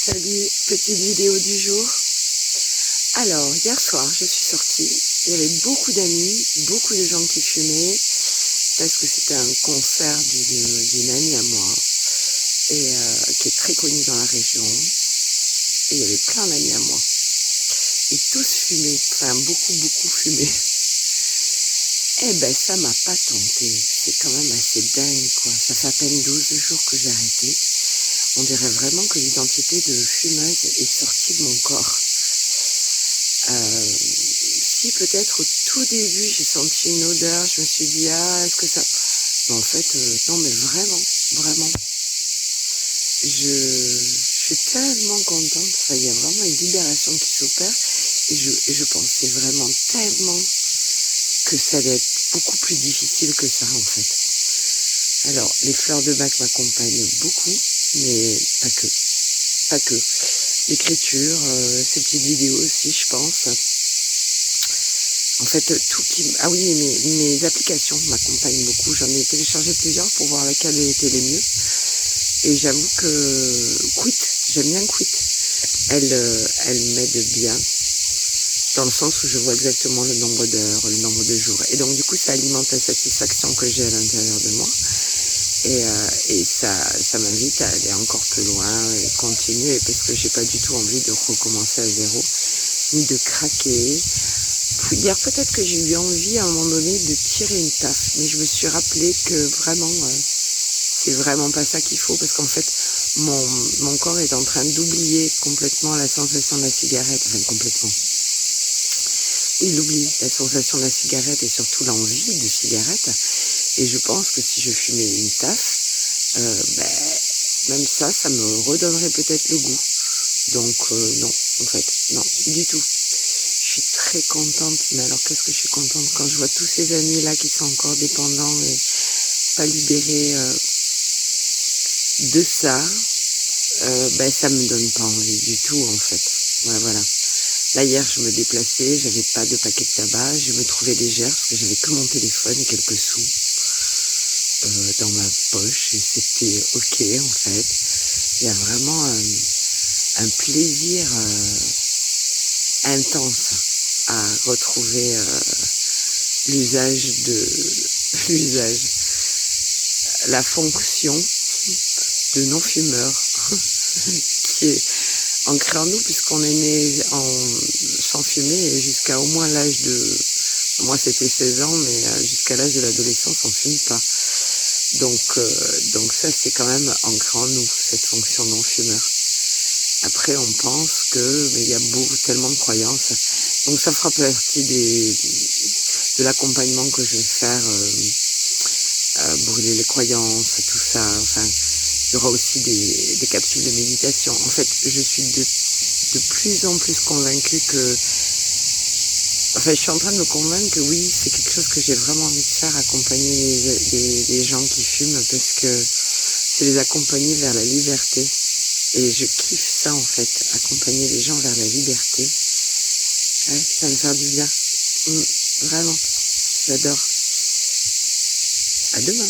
Salut, petite vidéo du jour. Alors, hier soir, je suis sortie. Il y avait beaucoup d'amis, beaucoup de gens qui fumaient, parce que c'était un concert d'une amie à moi, et qui est très connue dans la région. Et il y avait plein d'amis à moi. Et tous fumaient, enfin beaucoup fumaient. Eh ben, ça m'a pas tenté. C'est quand même assez dingue, quoi. Ça fait à peine 12 jours que j'ai arrêté. On dirait vraiment que l'identité de fumeuse est sortie de mon corps. Si peut-être au tout début j'ai senti une odeur, je me suis dit ah est-ce que ça... Mais en fait non mais vraiment. Je suis tellement contente, enfin, il y a vraiment une libération qui s'opère et je pensais vraiment tellement que ça allait être beaucoup plus difficile que ça en fait. Alors les fleurs de bac m'accompagnent beaucoup, mais pas que. L'écriture, ces petites vidéos aussi, je pense. En fait, tout qui... Ah oui, mes applications m'accompagnent beaucoup. J'en ai téléchargé plusieurs pour voir laquelle était les mieux. Et j'avoue que Quit, j'aime bien Quit. Elle m'aide bien, dans le sens où je vois exactement le nombre d'heures, le nombre de jours. Et donc, du coup, ça alimente la satisfaction que j'ai à l'intérieur de moi. Et ça m'invite à aller encore plus loin et continuer parce que j'ai pas du tout envie de recommencer à zéro, ni de craquer. Hier, peut-être que j'ai eu envie à un moment donné de tirer une taffe, mais je me suis rappelé que vraiment, c'est vraiment pas ça qu'il faut parce qu'en fait, mon corps est en train d'oublier complètement la sensation de la cigarette, enfin complètement. Il oublie la sensation de la cigarette et surtout l'envie de cigarette. Et je pense que si je fumais une taffe, même ça me redonnerait peut-être le goût. Donc non, en fait, non, du tout. Je suis très contente, mais alors qu'est-ce que je suis contente quand je vois tous ces amis-là qui sont encore dépendants et pas libérés de ça, ça me donne pas envie du tout en fait. Ouais, voilà. Là hier je me déplaçais, j'avais pas de paquet de tabac, je me trouvais légère parce que j'avais que mon téléphone et quelques sous dans ma poche et c'était ok en fait. Il y a vraiment un plaisir intense à retrouver l'usage, la fonction de non-fumeur qui est ancrée en nous puisqu'on est né sans fumer et jusqu'à au moins l'âge de... Moi c'était 16 ans, mais jusqu'à l'âge de l'adolescence on fume pas. Donc ça c'est quand même ancré en nous, cette fonction non-fumeur. Après on pense que mais il y a tellement de croyances. Donc ça fera partie de l'accompagnement que je vais faire, brûler les croyances, tout ça. Enfin, il y aura aussi des capsules de méditation. En fait, je suis de plus en plus convaincue que... Enfin, je suis en train de me convaincre que oui, c'est quelque chose que j'ai vraiment envie de faire, accompagner les gens qui fument, parce que c'est les accompagner vers la liberté. Et je kiffe ça en fait, accompagner les gens vers la liberté. Ouais, ça va me faire du bien. Vraiment, j'adore. À demain.